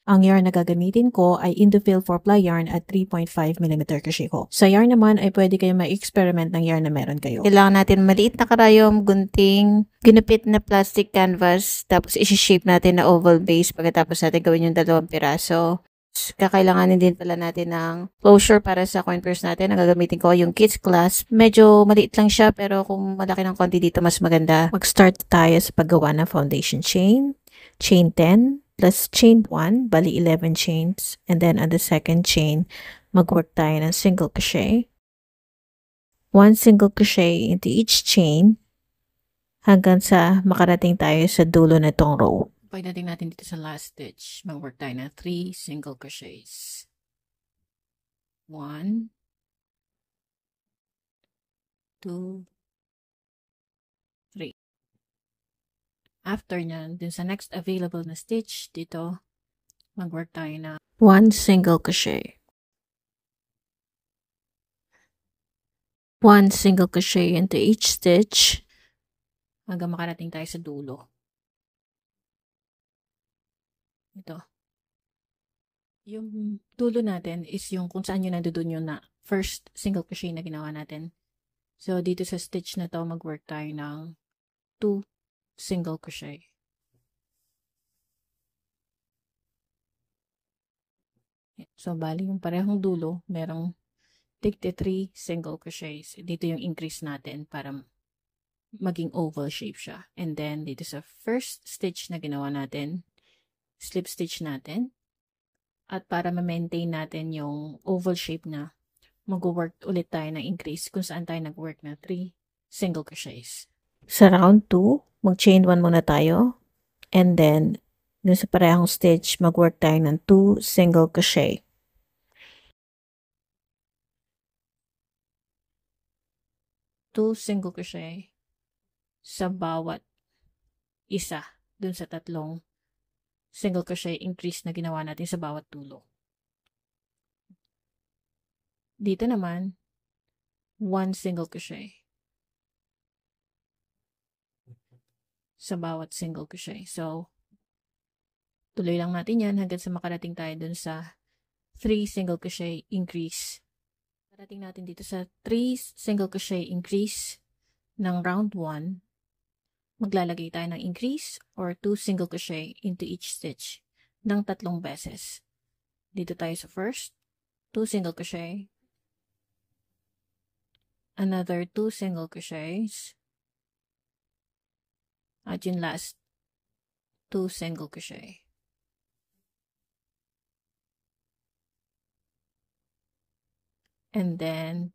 Ang yarn na gagamitin ko ay Indophil 4-ply yarn at 3.5mm crochet hook. Sa yarn naman ay pwede kayo ma-experiment ng yarn na meron kayo. Kailangan natin maliit na karayom, gunting, ginupit na plastic canvas, tapos isi-shape natin na oval base pagkatapos natin gawin yung 2 piraso. Kakailanganin din pala natin ng closure para sa coin purse natin. Ang gagamitin ko yung Kids Class. Medyo maliit lang siya pero kung malaki ng konti dito mas maganda. Mag-start tayo sa paggawa ng foundation chain. Chain 10 plus chain 1, bali 11 chains. And then on the second chain, mag-work tayo ng single crochet. 1 single crochet into each chain hanggang sa makarating tayo sa dulo na itong row. Pagdating natin dito sa last stitch, mag-work tayo ng 3 single crochets. 1, 2, 3. After nyan, dun sa next available na stitch, dito, mag-work tayo na 1 single crochet. 1 single crochet into each stitch hanggang makarating tayo sa dulo. Ito. Yung dulo natin is yung kung saan yun nandoon yung na first single crochet na ginawa natin. So, dito sa stitch na to, mag-work tayo ng 2 single crochet. So, bali yung parehong dulo, merong tigti 3 single crochets. Dito yung increase natin para maging oval shape siya. And then, dito sa first stitch na ginawa natin, slip stitch natin. At para ma-maintain natin yung oval shape na, mag-work ulit tayo ng increase kung saan tayo nag-work na 3 single crochets. Sa round 2, mag-chain 1 muna tayo. And then, dun sa parehong stitch, mag-work tayo ng 2 single crochet. Two single crochet sa bawat isa dun sa 3 single crochet increase na ginawa natin sa bawat dulo. Dito naman, 1 single crochet sa bawat single crochet. So, tuloy lang natin yan hanggang sa makarating tayo dun sa 3 single crochet increase. Parating natin dito sa 3 single crochet increase ng round 1. Maglalagay tayo ng increase or 2 single crochet into each stitch ng 3 beses. Dito tayo sa first, 2 single crochet, another 2 single crochets, at yung last, 2 single crochet. And then,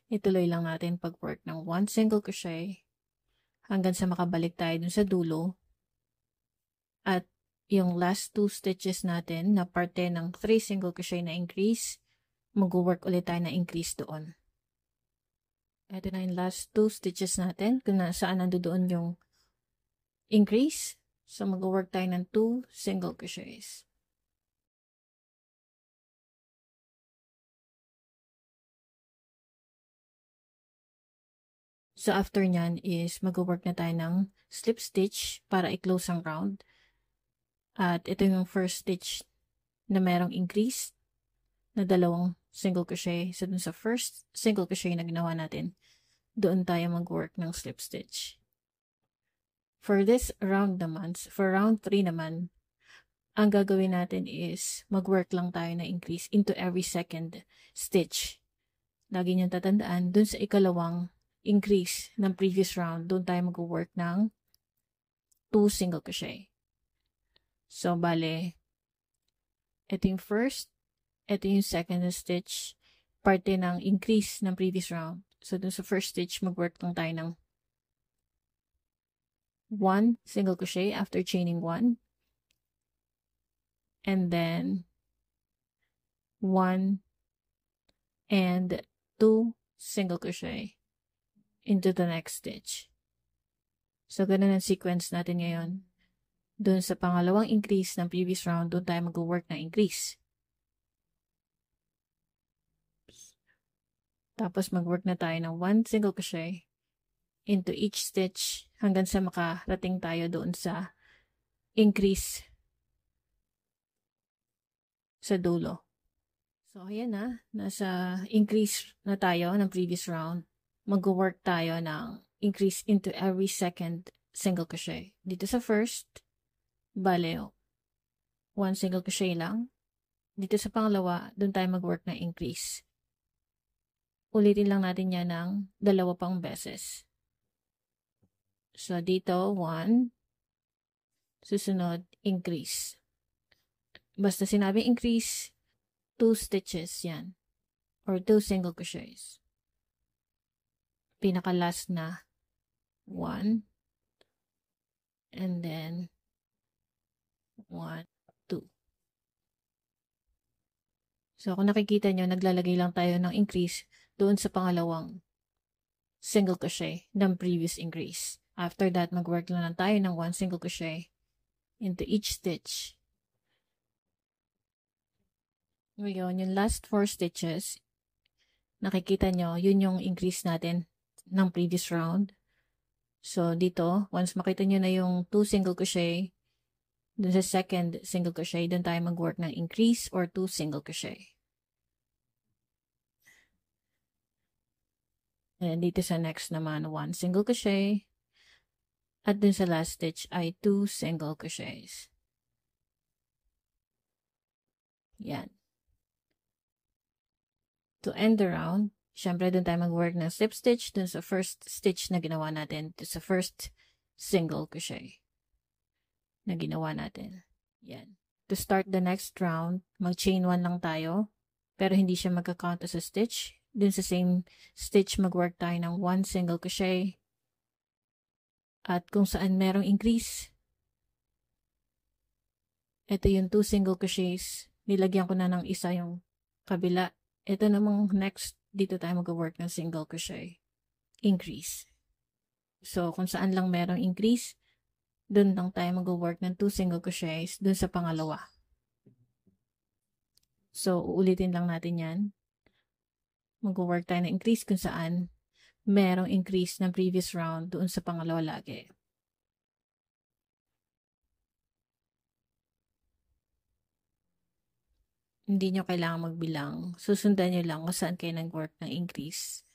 ituloy lang natin pag-work ng 1 single crochet hanggang sa makabalik tayo dun sa dulo. At yung last 2 stitches natin na parte ng 3 single crochet na increase, mag-work ulit tayo na increase doon. Ito na yung last 2 stitches natin kung saan nandoon yung increase. So, mag-work tayo ng 2 single crochets. So, after nyan is mag-work na tayo ng slip stitch para i-close ang round. At ito yung first stitch na merong increase na 2 single crochet. So, dun sa first single crochet na ginawa natin, doon tayo mag-work ng slip stitch. For this round naman, for round 3 naman, ang gagawin natin is mag-work lang tayo na increase into every second stitch. Lagi niyong tatandaan, dun sa ikalawang increase ng previous round, doon tayo mag-work ng 2 single crochet. So, bale, ito yung first, ito yung second stitch, parte ng increase ng previous round. So, dun sa first stitch, mag-work lang tayo ng 1 single crochet after chaining 1. And then, 1 and 2 single crochet into the next stitch. So, ganun ang sequence natin ngayon. Doon sa pangalawang increase ng previous round, doon tayo mag-work na increase. Tapos, mag-work na tayo ng 1 single crochet into each stitch hanggang sa makarating tayo doon sa increase sa dulo. So, ayan na. Nasa increase na tayo ng previous round. Mag-work tayo ng increase into every second single crochet. Dito sa first, bale, 1 single crochet lang. Dito sa pangalawa, doon tayo mag-work ng increase. Ulitin lang natin yan ng 2 pang beses. So, dito, 1. Susunod, increase. Basta sinabi increase, 2 stitches yan. Or 2 single crochets. Pinaka-last na 1. And then 1, 2. So, kung nakikita nyo, naglalagay lang tayo ng increase doon sa pangalawang single crochet ng previous increase. After that, mag-work lang tayo ng 1 single crochet into each stitch. Ngayon, yung last 4 stitches, nakikita nyo, yun yung increase natin ng previous round. So, dito, once makita nyo na yung 2 single crochet, dun sa second single crochet, dun tayo mag-work ng increase or 2 single crochet. And dito sa next naman, 1 single crochet. At dun sa last stitch ay 2 single crochets. Yan. To end the round, syempre dun tayo mag-work ng slip stitch dun sa first stitch na ginawa natin, dun sa first single crochet na ginawa natin. Yan. To start the next round, mag-chain 1 lang tayo, pero hindi siya magka-count as a stitch. Dun sa same stitch, mag-work tayo ng 1 single crochet. At kung saan merong increase, ito yung 2 single crochets. Nilagyan ko na ng isa yung kabila. Ito namang next, dito tayo mag-work ng single crochet. Increase. So, kung saan lang merong increase, dun lang tayo mag-work ng 2 single crochets dun sa pangalawa. So, uulitin lang natin yan. Mag-work tayo ng increase kung saan merong increase ng previous round doon sa pangalawa lagi. Hindi nyo kailangan magbilang. Susundan nyo lang kung saan kayo nag-work ng increase.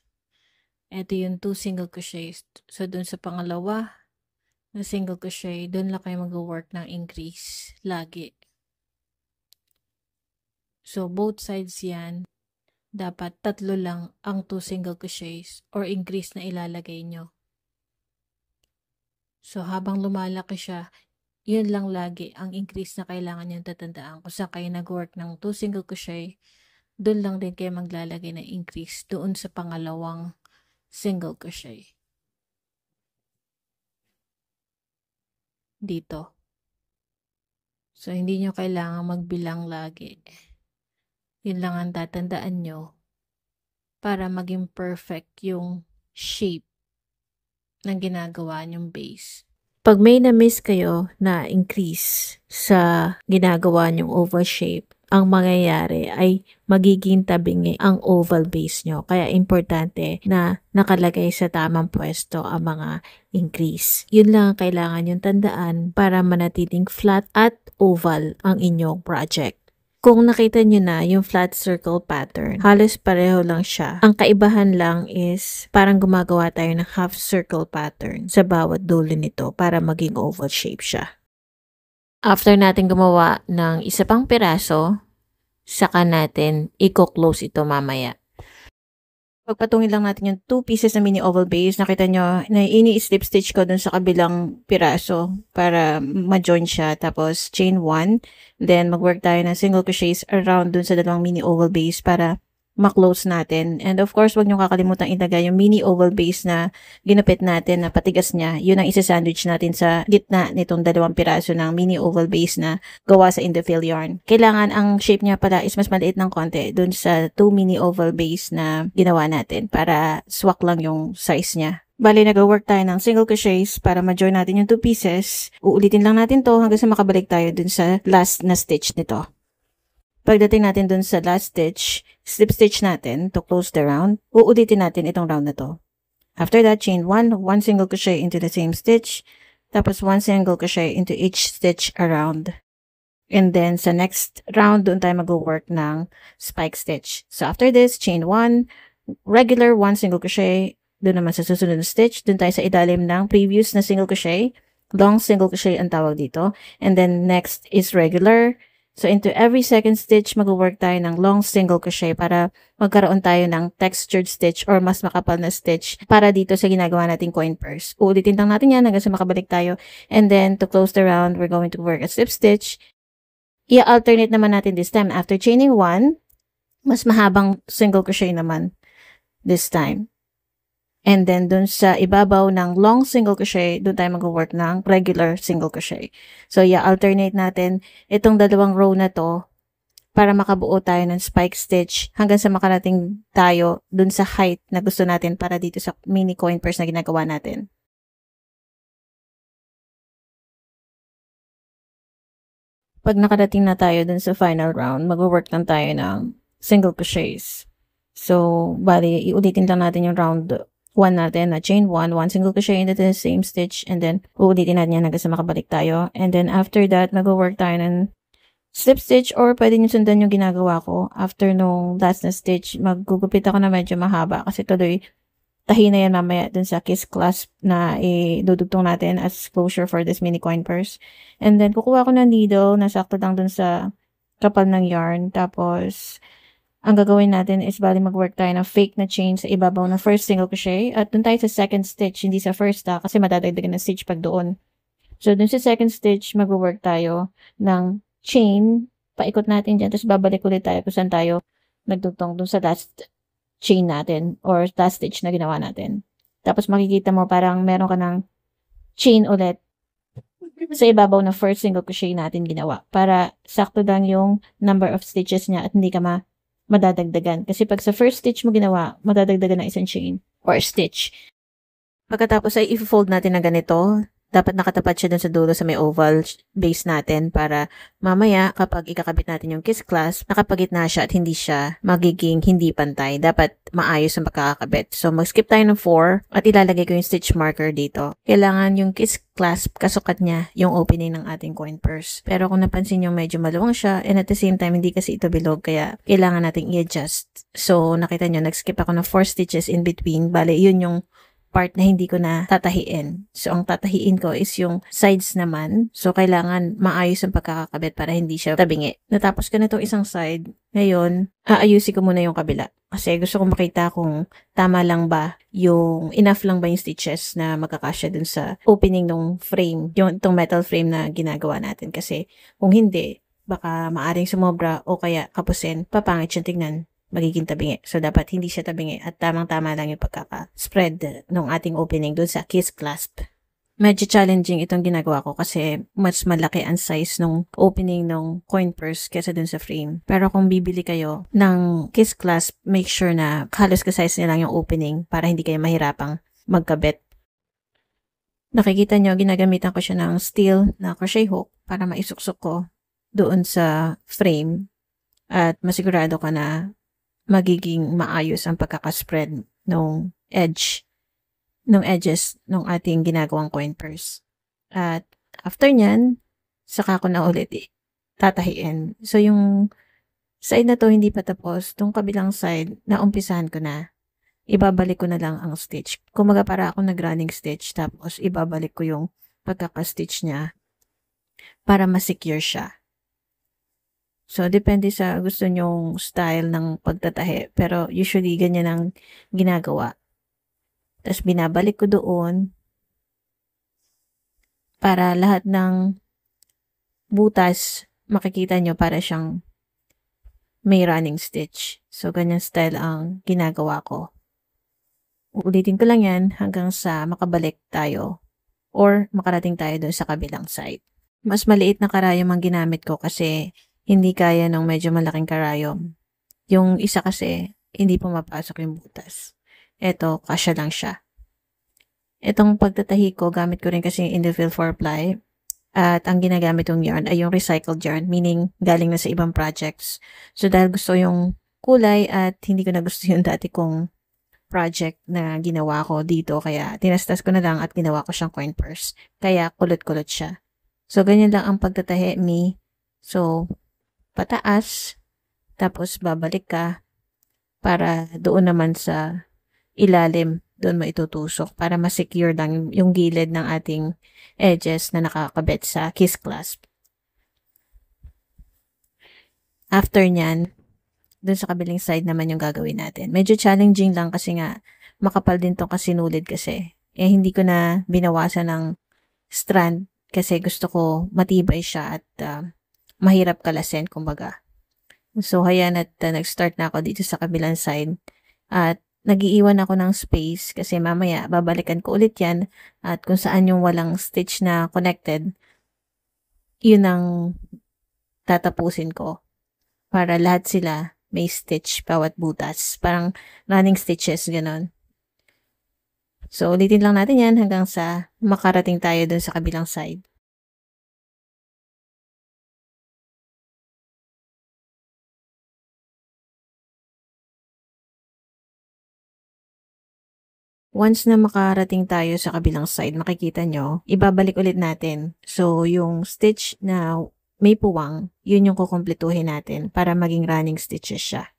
Ito yung 2 single crochets. So, doon sa pangalawa na single crochet, doon lang kayo mag-work ng increase lagi. So, both sides yan. Dapat 3 lang ang 2 single crochets or increase na ilalagay nyo. So, habang lumalaki siya, yun lang lagi ang increase na kailangan nyo tatandaan. Kung saan kayo nag-work ng 2 single crochet, doon lang din kayo maglalagay ng increase doon sa pangalawang single crochet. Dito. So, hindi nyo kailangan magbilang lagi. Yun lang ang tatandaan nyo para maging perfect yung shape ng ginagawa nyong base. Pag may na-miss kayo na increase sa ginagawa nyong oval shape, ang mangyayari ay magiging tabingi ang oval base nyo. Kaya importante na nakalagay sa tamang pwesto ang mga increase. Yun lang ang kailangan yung tandaan para manatiling flat at oval ang inyong project. Kung nakita nyo na yung flat circle pattern, halos pareho lang siya. Ang kaibahan lang is parang gumagawa tayo ng half circle pattern sa bawat dulo nito para maging oval shape siya. After natin gumawa ng isa pang piraso, saka natin i-close ito mamaya. Pagpatungin lang natin yung 2 pieces na mini oval base. Nakita nyo na ini-slip stitch ko dun sa kabilang piraso para ma-join siya. Tapos chain 1. Then mag-work tayo ng single crochets around dun sa dalawang mini oval base para ma-close natin. And of course, wag nyo kakalimutan ilagay yung mini oval base na ginupit natin na patigas niya. Yun ang isa-sandwich natin sa gitna nitong dalawang piraso ng mini oval base na gawa sa Indofill yarn. Kailangan ang shape niya pala is mas maliit ng konti dun sa 2 mini oval base na ginawa natin para swak lang yung size niya. Bali, nag-work tayo ng single crochets para ma-join natin yung 2 pieces. Uulitin lang natin to hanggang sa makabalik tayo dun sa last na stitch nito. Pagdating natin dun sa last stitch, slip stitch natin to close the round. Uulitin natin itong round na to. After that, chain 1 single crochet into the same stitch, tapos 1 single crochet into each stitch around. And then, sa next round, doon tayo mag-work ng spike stitch. So, after this, chain 1, regular 1 single crochet. Doon naman sa susunod na stitch, doon tayo sa ilalim ng previous na single crochet. Long single crochet ang tawag dito. And then, next is regular. So, into every second stitch, mag-work tayo ng long single crochet para magkaroon tayo ng textured stitch or mas makapal na stitch para dito sa ginagawa nating coin purse. Uulitin lang natin yan hanggang sa makabalik tayo. And then, to close the round, we're going to work a slip stitch. I-alternate naman natin this time. After chaining 1, mas mahabang single crochet naman this time. And then, dun sa ibabaw ng long single crochet, dun tayo mag-work ng regular single crochet. So, i-alternate natin itong dalawang row na to para makabuo tayo ng spike stitch hanggang sa makarating tayo dun sa height na gusto natin para dito sa mini coin purse na ginagawa natin. Pag nakarating na tayo dun sa final round, mag-work lang tayo ng single crochets. So, bali, iulitin lang natin yung round 1 natin na chain 1, 1 single crochet into the same stitch, and then uulitin natin yan hanggang sa makabalik tayo. And then after that, mag-work tayo ng slip stitch or pwede nyo sundan yung ginagawa ko. After nung last na stitch, maggugupit ako na medyo mahaba kasi tuloy tahi na yan mamaya dun sa kiss clasp na idudugtong natin as closure for this mini coin purse. And then, kukuha ko ng needle na sakto lang dun sa kapal ng yarn. Tapos, ang gagawin natin is bali mag-work tayo ng fake na chain sa ibabaw ng first single crochet. At dun tayo sa second stitch, hindi sa first kasi madadagdagan ng stitch pag doon. So, dun sa second stitch, mag-work tayo ng chain. Paikot natin dyan. Tapos, babalik ulit tayo kung saan tayo nagdugtong dun sa last chain natin or last stitch na ginawa natin. Tapos makikita mo parang meron ka ng chain ulit sa ibabaw na first single crochet natin ginawa para sakto lang yung number of stitches niya at hindi ka madadagdagan. Kasi pag sa first stitch mo ginawa, madadagdagan ng isang chain or stitch. Pagkatapos ay i-fold natin na ganito. Dapat nakatapat siya dun sa dulo sa may oval base natin para mamaya kapag ikakabit natin yung kiss clasp, nakapagitna siya at hindi siya magiging hindi pantay. Dapat maayos ang pagkakabit. So mag-skip tayo ng 4 at ilalagay ko yung stitch marker dito. Kailangan yung kiss clasp kasukat niya yung opening ng ating coin purse. Pero kung napansin nyo medyo maluwang siya and at the same time hindi kasi ito bilog kaya kailangan nating i-adjust. So nakita nyo nag-skip ako ng 4 stitches in between. Bale yun yung part na hindi ko na tatahiin. So, ang tatahiin ko is yung sides naman. So, kailangan maayos ang pagkakakabit para hindi siya tabingi. Natapos ko na itong isang side. Ngayon, aayusin ko muna yung kabila. Kasi gusto kong makita kung tama lang ba yung enough lang ba yung stitches na magkakasya dun sa opening ng frame. Yung itong metal frame na ginagawa natin. Kasi kung hindi, baka maaring sumobra o kaya kapusin, papangit siyang tignan. Magiging tabingi. So, dapat hindi siya tabingi at tamang-tama lang yung pagkaka-spread ng ating opening dun sa kiss clasp. Medyo challenging itong ginagawa ko kasi mas malaki ang size ng opening ng coin purse kesa dun sa frame. Pero kung bibili kayo ng kiss clasp, make sure na halos ka-size niya lang yung opening para hindi kayo mahirapang magkabit. Nakikita nyo, ginagamitan ko siya ng steel na crochet hook para maisuksok ko doon sa frame at masigurado ka na magiging maayos ang pagkakaspread ng edges ng ating ginagawang coin purse. At after nyan, saka ko na ulit tatahiin. So, yung side na to hindi pa tapos. Itong kabilang side, naumpisahan ko na. Ibabalik ko na lang ang stitch. Kumaga para ako nag-running stitch, tapos ibabalik ko yung pagkakastitch niya para ma-secure siya. So, depende sa gusto nyong style ng pagtatahi. Pero, usually, ganyan ang ginagawa. Tapos, binabalik ko doon para lahat ng butas, makikita nyo para siyang may running stitch. So, ganyan style ang ginagawa ko. Uulitin ko lang yan hanggang sa makabalik tayo or makarating tayo doon sa kabilang side. Mas maliit na karayom ang ginamit ko kasi hindi kaya ng medyo malaking karayom. Yung isa kasi, hindi pumapasok yung butas. Ito, kasya lang siya. Itong pagtatahi ko, gamit ko rin kasi yung Indifil 4-ply. At ang ginagamit yung yarn ay yung recycled yarn, meaning galing na sa ibang projects. So, dahil gusto yung kulay at hindi ko na gusto yung dati kong project na ginawa ko dito, kaya tinastas ko na lang at ginawa ko siyang coin purse. Kaya kulot-kulot siya. So, ganyan lang ang pagtatahi ni So, pataas, tapos babalik ka para doon naman sa ilalim, doon mo itutusok para ma-secure lang yung gilid ng ating edges na nakakabit sa kiss clasp. After nyan, doon sa kabilang side naman yung gagawin natin. Medyo challenging lang kasi nga makapal din tong kasinulid kasi. Hindi ko na binawasan ng strand kasi gusto ko matibay siya at mahirap kalasin, kumbaga. So, ayan at nag-start na ako dito sa kabilang side. At nag-iiwan ako ng space kasi mamaya babalikan ko ulit yan at kung saan yung walang stitch na connected, yun ang tatapusin ko para lahat sila may stitch bawat butas. Parang running stitches, ganon. So, ulitin lang natin yan hanggang sa makarating tayo dun sa kabilang side. Once na makarating tayo sa kabilang side, makikita nyo, ibabalik ulit natin. So, yung stitch na may puwang, yun yung kukumpletuhin natin para maging running stitches siya.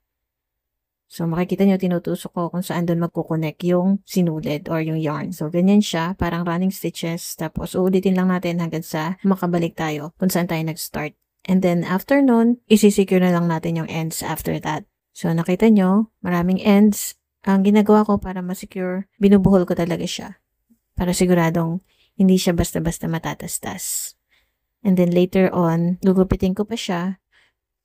So, makikita nyo, tinutusok ko kung saan doon magkukonek yung sinulid or yung yarn. So, ganyan siya, parang running stitches. Tapos, uulitin lang natin hanggang sa makabalik tayo kung saan tayo nag-start. And then, after nun, isisecure na lang natin yung ends after that. So, nakita nyo, maraming ends. Ang ginagawa ko para ma-secure, binubuhol ko talaga siya. Para siguradong hindi siya basta-basta matatastas. And then later on, gugupitin ko pa siya,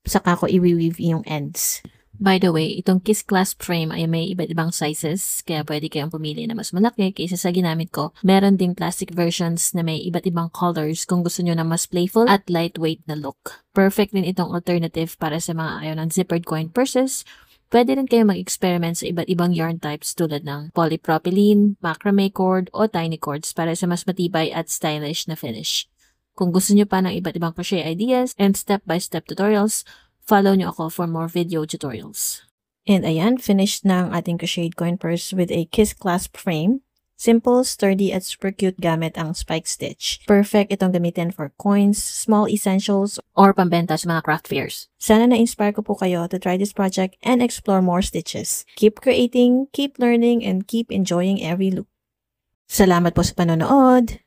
saka ko i-weave yung ends. By the way, itong kiss clasp frame ay may iba't ibang sizes, kaya pwede kayong pumili na mas malaki kaysa sa ginamit ko. Meron ding plastic versions na may iba't ibang colors kung gusto nyo na mas playful at lightweight na look. Perfect din itong alternative para sa mga ayaw ng zippered coin purses. Pwede rin kayo mag-experiment sa iba't ibang yarn types tulad ng polypropylene, macrame cord, o tiny cords para sa mas matibay at stylish na finish. Kung gusto nyo pa ng iba't ibang crochet ideas and step-by-step tutorials, follow nyo ako for more video tutorials. And ayan, finished na ang ating crocheted coin purse with a kiss clasp frame. Simple, sturdy, at super cute gamit ang spike stitch. Perfect itong gamitin for coins, small essentials, or pambenta sa mga craft fairs. Sana na-inspire ko po kayo to try this project and explore more stitches. Keep creating, keep learning, and keep enjoying every loop. Salamat po sa panonood!